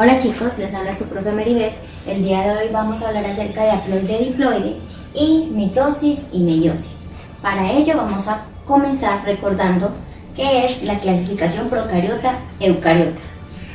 Hola chicos, les habla su profe Meribeth. El día de hoy vamos a hablar acerca de haploide diploide y mitosis y meiosis. Para ello vamos a comenzar recordando qué es la clasificación procariota-eucariota.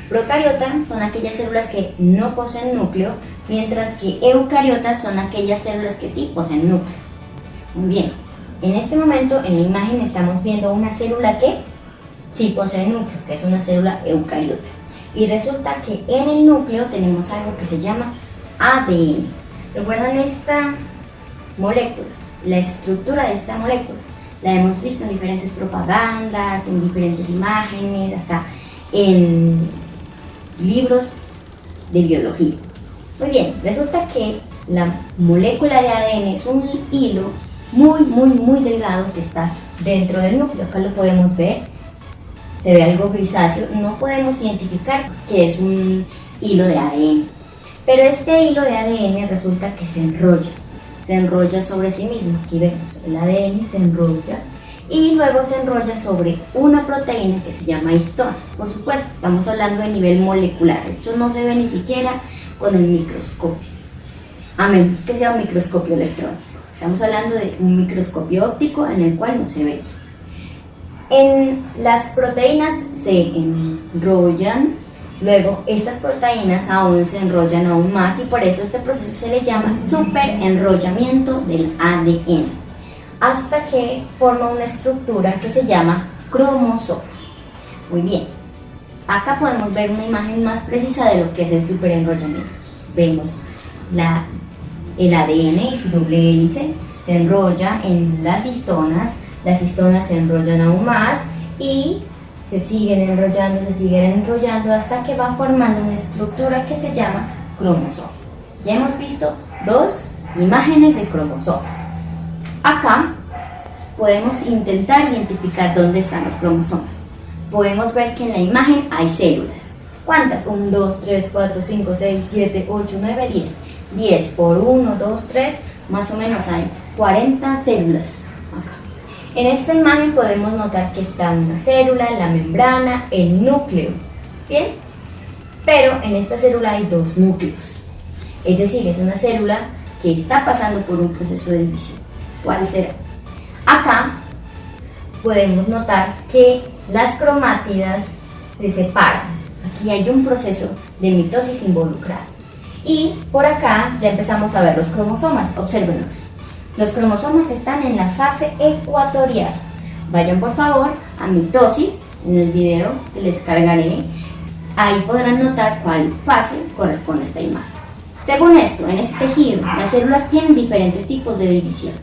Procariotas son aquellas células que no poseen núcleo, mientras que eucariotas son aquellas células que sí poseen núcleo. Muy bien, en este momento en la imagen estamos viendo una célula que sí posee núcleo, que es una célula eucariota. Y resulta que en el núcleo tenemos algo que se llama ADN. ¿Recuerdan esta molécula? La estructura de esta molécula la hemos visto en diferentes propagandas, en diferentes imágenes, hasta en libros de biología. Muy bien, resulta que la molécula de ADN es un hilo muy delgado que está dentro del núcleo. Acá lo podemos ver. Se ve algo grisáceo, no podemos identificar que es un hilo de ADN. Pero este hilo de ADN resulta que se enrolla sobre sí mismo. Aquí vemos, el ADN se enrolla y luego se enrolla sobre una proteína que se llama histona. Por supuesto, estamos hablando de nivel molecular. Esto no se ve ni siquiera con el microscopio, a menos que sea un microscopio electrónico. Estamos hablando de un microscopio óptico en el cual no se ve. Las proteínas se enrollan, luego estas proteínas aún se enrollan aún más y por eso este proceso se le llama superenrollamiento del ADN, hasta que forma una estructura que se llama cromosoma. Muy bien, acá podemos ver una imagen más precisa de lo que es el superenrollamiento. Vemos el ADN y su doble hélice se enrolla en las histonas se enrollan aún más y se siguen enrollando hasta que va formando una estructura que se llama cromosoma. Ya hemos visto dos imágenes de cromosomas. Acá podemos intentar identificar dónde están los cromosomas. Podemos ver que en la imagen hay células. ¿Cuántas? 1, 2, 3, 4, 5, 6, 7, 8, 9, 10. 10 por 1, 2, 3, más o menos hay 40 células acá. En esta imagen podemos notar que está una célula, la membrana, el núcleo, ¿bien? Pero en esta célula hay dos núcleos, es decir, es una célula que está pasando por un proceso de división. ¿Cuál será? Acá podemos notar que las cromátidas se separan. Aquí hay un proceso de mitosis involucrado. Y por acá ya empezamos a ver los cromosomas, obsérvenos. Los cromosomas están en la fase ecuatorial. Vayan por favor a mitosis, en el video que les cargaré. Ahí podrán notar cuál fase corresponde a esta imagen. Según esto, en este tejido, las células tienen diferentes tipos de división.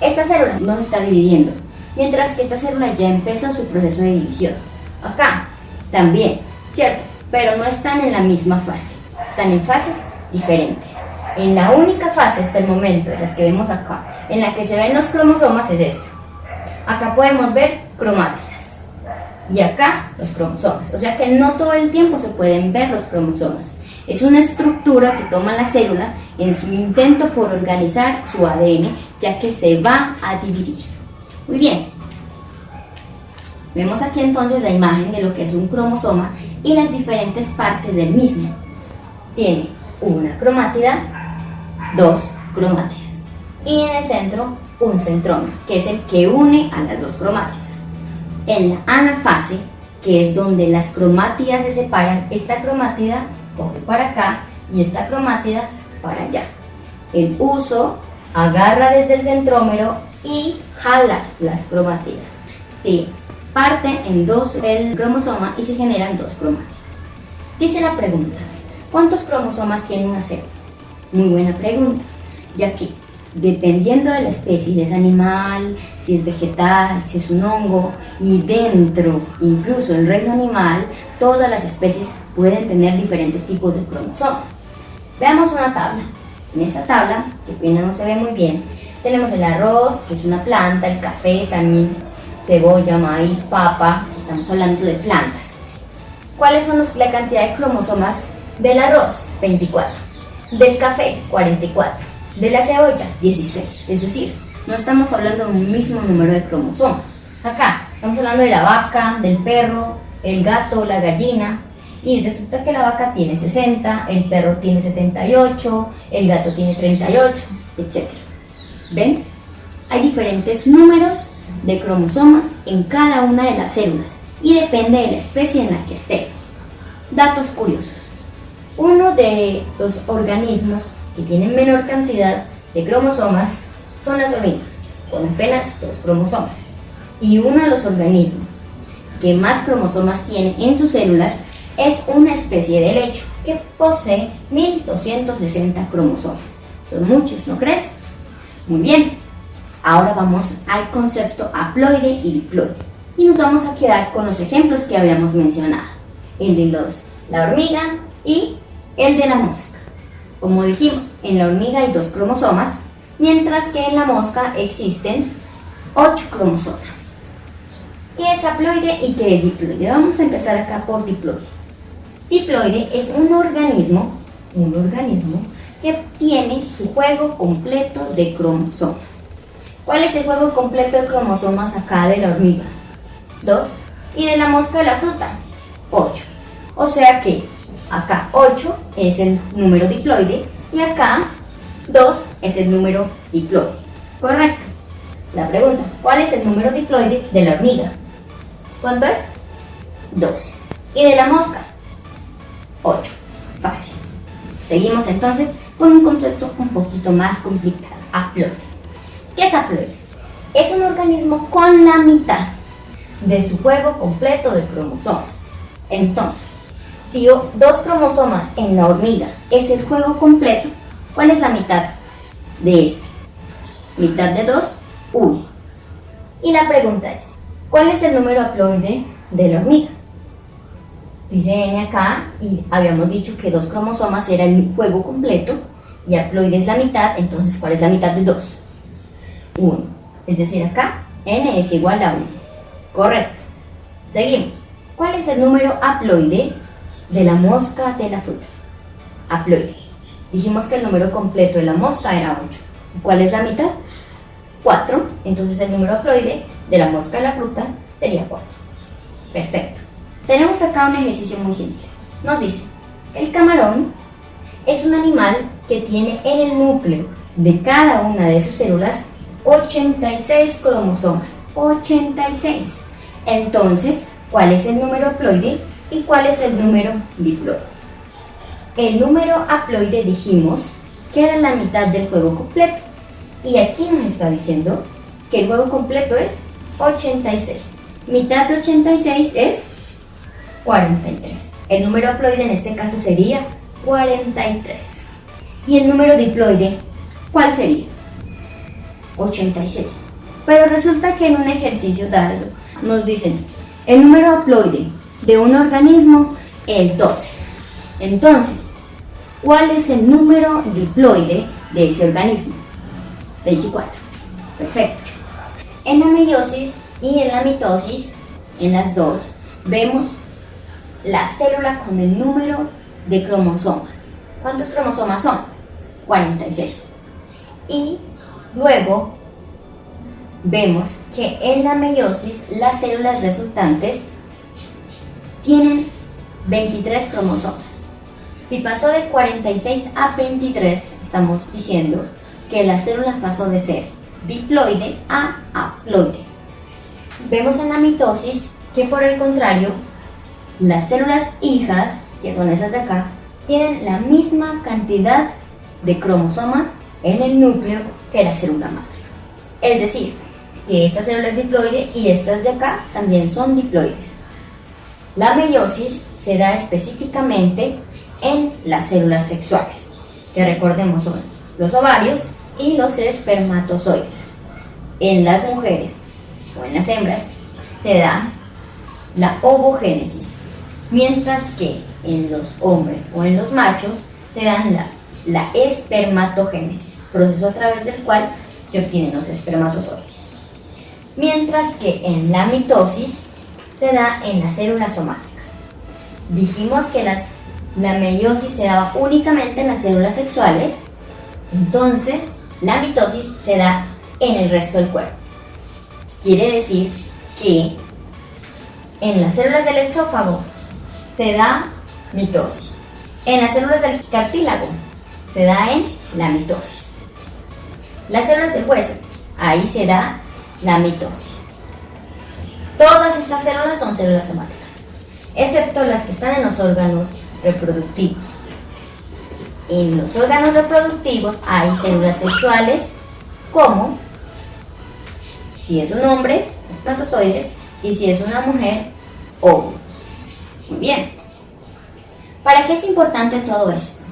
Esta célula no se está dividiendo, mientras que esta célula ya empezó su proceso de división. Acá también, ¿cierto? Pero no están en la misma fase, están en fases diferentes. En la única fase hasta el momento, de las que vemos acá, en la que se ven los cromosomas es esta. Acá podemos ver cromátidas y acá los cromosomas, o sea que no todo el tiempo se pueden ver los cromosomas. Es una estructura que toma la célula en su intento por organizar su ADN, ya que se va a dividir. Muy bien, vemos aquí entonces la imagen de lo que es un cromosoma y las diferentes partes del mismo. Tiene una cromátida, dos cromátidas y en el centro un centrómero, que es el que une a las dos cromátidas. En la anafase, que es donde las cromátidas se separan, esta cromátida coge para acá y esta cromátida para allá. El uso agarra desde el centrómero y jala las cromátidas. Se parte en dos el cromosoma y se generan dos cromátidas. Dice la pregunta: ¿cuántos cromosomas tiene una célula? Muy buena pregunta, ya que dependiendo de la especie, si es animal, si es vegetal, si es un hongo, y dentro, incluso del reino animal, todas las especies pueden tener diferentes tipos de cromosomas. Veamos una tabla. En esta tabla, que pena no se ve muy bien, tenemos el arroz, que es una planta, el café, también cebolla, maíz, papa, estamos hablando de plantas. ¿Cuáles son la cantidad de cromosomas del arroz? 24. Del café, 44. De la cebolla, 16. Es decir, no estamos hablando de un mismo número de cromosomas. Acá estamos hablando de la vaca, del perro, el gato, la gallina. Y resulta que la vaca tiene 60, el perro tiene 78, el gato tiene 38, etc. ¿Ven? Hay diferentes números de cromosomas en cada una de las células y depende de la especie en la que estemos. Datos curiosos. Uno de los organismos que tienen menor cantidad de cromosomas son las hormigas, con apenas 2 cromosomas. Y uno de los organismos que más cromosomas tiene en sus células es una especie de helecho que posee 1260 cromosomas. Son muchos, ¿no crees? Muy bien, ahora vamos al concepto haploide y diploide y nos vamos a quedar con los ejemplos que habíamos mencionado, el de la hormiga y el de la mosca. Como dijimos, en la hormiga hay 2 cromosomas, mientras que en la mosca existen 8 cromosomas. ¿Qué es haploide y qué es diploide? Vamos a empezar acá por diploide. Diploide es un organismo que tiene su juego completo de cromosomas. ¿Cuál es el juego completo de cromosomas acá de la hormiga? 2. Y de la mosca de la fruta, 8. O sea que acá 8 es el número diploide y acá 2 es el número diploide. Correcto. La pregunta, ¿cuál es el número diploide de la hormiga? ¿Cuánto es? 12. ¿Y de la mosca? 8. Fácil. Seguimos entonces con un concepto un poquito más complicado, haploide. ¿Qué es haploide? Es un organismo con la mitad de su juego completo de cromosomas. Entonces, si 2 cromosomas en la hormiga es el juego completo, ¿cuál es la mitad de este? Mitad de 2, 1. Y la pregunta es, ¿cuál es el número haploide de la hormiga? Dice N acá y habíamos dicho que 2 cromosomas era el juego completo y haploide es la mitad, entonces ¿cuál es la mitad de 2? 1. Es decir, acá N es igual a 1. Correcto. Seguimos. ¿Cuál es el número haploide de la mosca de la fruta? Haploide. Dijimos que el número completo de la mosca era 8. ¿Cuál es la mitad? 4. Entonces el número haploide de la mosca de la fruta sería 4. Perfecto. Tenemos acá un ejercicio muy simple. Nos dice, el camarón es un animal que tiene en el núcleo de cada una de sus células 86 cromosomas. 86. Entonces, ¿cuál es el número haploide y cuál es el número diploide? El número haploide dijimos que era la mitad del juego completo. Y aquí nos está diciendo que el juego completo es 86. Mitad de 86 es 43. El número haploide en este caso sería 43. ¿Y el número diploide cuál sería? 86. Pero resulta que en un ejercicio dado nos dicen el número haploide de un organismo es 12. Entonces, ¿cuál es el número diploide de ese organismo? 24. Perfecto. En la meiosis y en la mitosis, en las dos, vemos la célula con el número de cromosomas. ¿Cuántos cromosomas son? 46. Y luego vemos que en la meiosis las células resultantes tienen 23 cromosomas. Si pasó de 46 a 23, estamos diciendo que la célula pasó de ser diploide a haploide. Vemos en la mitosis que por el contrario, las células hijas, que son esas de acá, tienen la misma cantidad de cromosomas en el núcleo que la célula madre. Es decir, que esta célula es diploide y estas de acá también son diploides. La meiosis se da específicamente en las células sexuales, que recordemos son los ovarios y los espermatozoides. En las mujeres o en las hembras se da la ovogénesis, mientras que en los hombres o en los machos se dan la espermatogénesis, proceso a través del cual se obtienen los espermatozoides. Mientras que en la mitosis se da en las células somáticas. Dijimos que la meiosis se daba únicamente en las células sexuales, entonces la mitosis se da en el resto del cuerpo. Quiere decir que en las células del esófago se da mitosis. En las células del cartílago se da en la mitosis. Las células del hueso, ahí se da la mitosis. Todas estas células son células somáticas, excepto las que están en los órganos reproductivos. En los órganos reproductivos hay células sexuales como, si es un hombre, espermatozoides, y si es una mujer, óvulos. Muy bien. ¿Para qué es importante todo esto?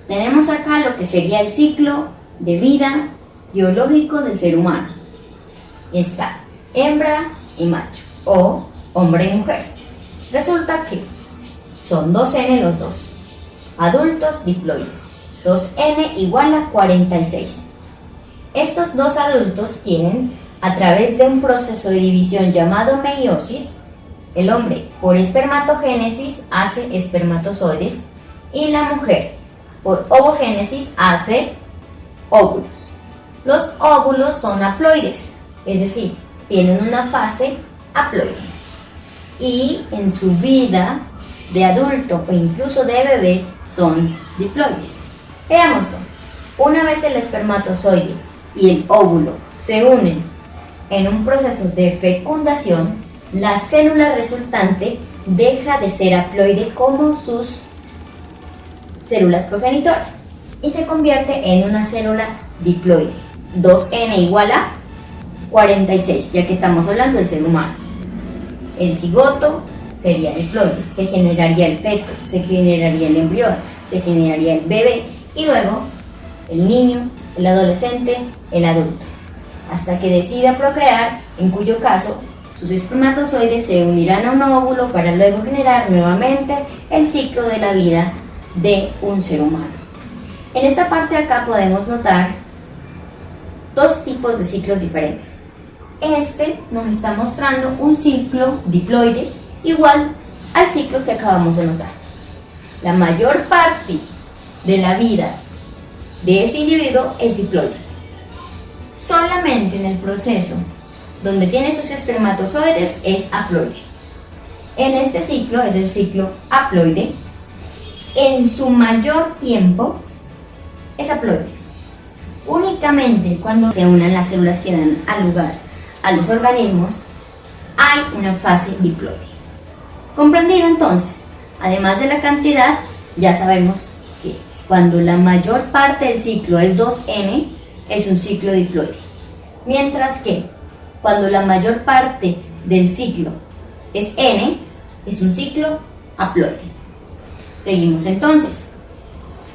Tenemos acá lo que sería el ciclo de vida biológico del ser humano. Está hembra y macho, o hombre y mujer. Resulta que son 2N los dos. Adultos diploides. 2N igual a 46. Estos dos adultos tienen, a través de un proceso de división llamado meiosis, el hombre por espermatogénesis hace espermatozoides y la mujer por ovogénesis hace óvulos. Los óvulos son haploides, es decir, tienen una fase haploide. Y en su vida de adulto o incluso de bebé son diploides. Veámoslo. Una vez el espermatozoide y el óvulo se unen en un proceso de fecundación, la célula resultante deja de ser haploide como sus células progenitoras y se convierte en una célula diploide. 2N igual a 46, ya que estamos hablando del ser humano. El cigoto sería diploide, se generaría el feto, se generaría el embrión, se generaría el bebé y luego el niño, el adolescente, el adulto, hasta que decida procrear, en cuyo caso sus espermatozoides se unirán a un óvulo para luego generar nuevamente el ciclo de la vida de un ser humano. En esta parte de acá podemos notar dos tipos de ciclos diferentes. Este nos está mostrando un ciclo diploide igual al ciclo que acabamos de notar. La mayor parte de la vida de este individuo es diploide. Solamente en el proceso donde tiene sus espermatozoides es haploide. En este ciclo es el ciclo haploide. En su mayor tiempo es haploide. Únicamente cuando se unan las células que dan lugar a los organismos hay una fase diploide. ¿Comprendido entonces? Además de la cantidad, ya sabemos que cuando la mayor parte del ciclo es 2N, es un ciclo diploide. Mientras que cuando la mayor parte del ciclo es N, es un ciclo haploide. Seguimos entonces.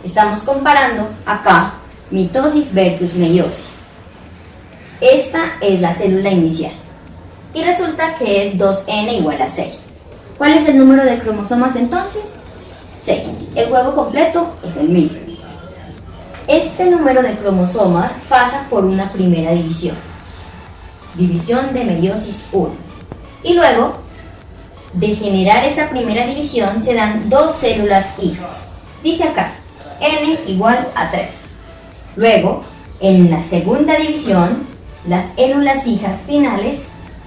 Estamos comparando acá mitosis versus meiosis. Esta es la célula inicial. Y resulta que es 2N igual a 6. ¿Cuál es el número de cromosomas entonces? 6. El juego completo es el mismo. Este número de cromosomas pasa por una primera división. División de meiosis 1. Y luego de generar esa primera división se dan dos células hijas. Dice acá, N igual a 3. Luego, en la segunda división, las células hijas finales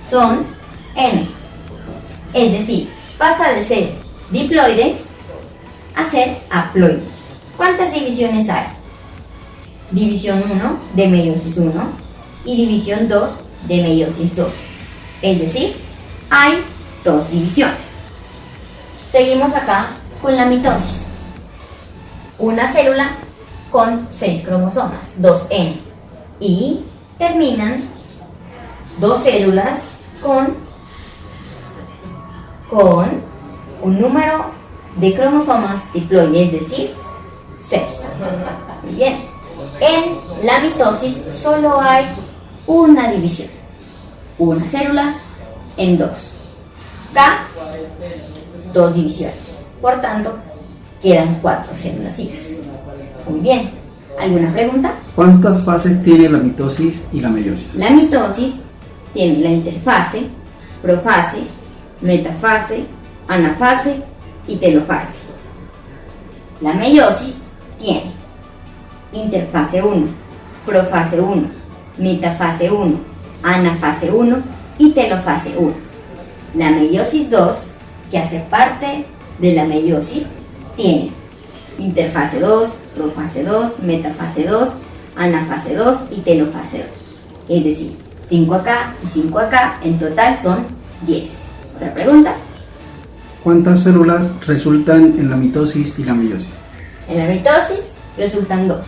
son N. Es decir, pasa de ser diploide a ser haploide. ¿Cuántas divisiones hay? División 1 de meiosis 1 y división 2 de meiosis 2. Es decir, hay dos divisiones. Seguimos acá con la mitosis. Una célula con 6 cromosomas, 2N. Y terminan dos células con un número de cromosomas diploide, es decir, 6. Muy bien. En la mitosis solo hay una división, una célula en dos. Acá, dos divisiones. Por tanto, quedan 4 células hijas. Muy bien. ¿Alguna pregunta? ¿Cuántas fases tiene la mitosis y la meiosis? La mitosis tiene la interfase, profase, metafase, anafase y telofase. La meiosis tiene interfase 1, profase 1, metafase 1, anafase 1 y telofase 1. La meiosis 2, que hace parte de la meiosis, tienen interfase 2, profase 2, metafase 2, anafase 2 y telofase 2. Es decir, 5 acá y 5 acá, en total son 10. ¿Otra pregunta? ¿Cuántas células resultan en la mitosis y la meiosis? En la mitosis resultan 2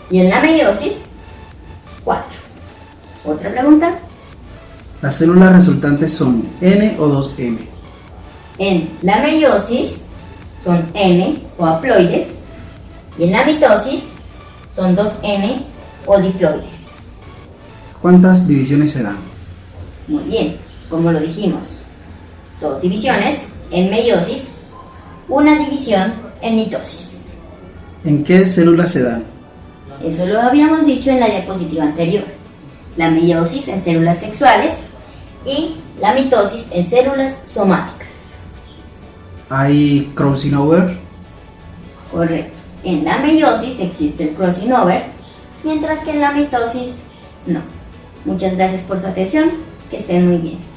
y en la meiosis 4. ¿Otra pregunta? ¿Las células resultantes son N o 2M? En la meiosis son N o haploides y en la mitosis son 2N o diploides. ¿Cuántas divisiones se dan? Muy bien, como lo dijimos, 2 divisiones en meiosis, 1 división en mitosis. ¿En qué células se dan? Eso lo habíamos dicho en la diapositiva anterior. La meiosis en células sexuales y la mitosis en células somáticas. ¿Hay crossing over? Correcto. En la meiosis existe el crossing over, mientras que en la mitosis no. Muchas gracias por su atención. Que estén muy bien.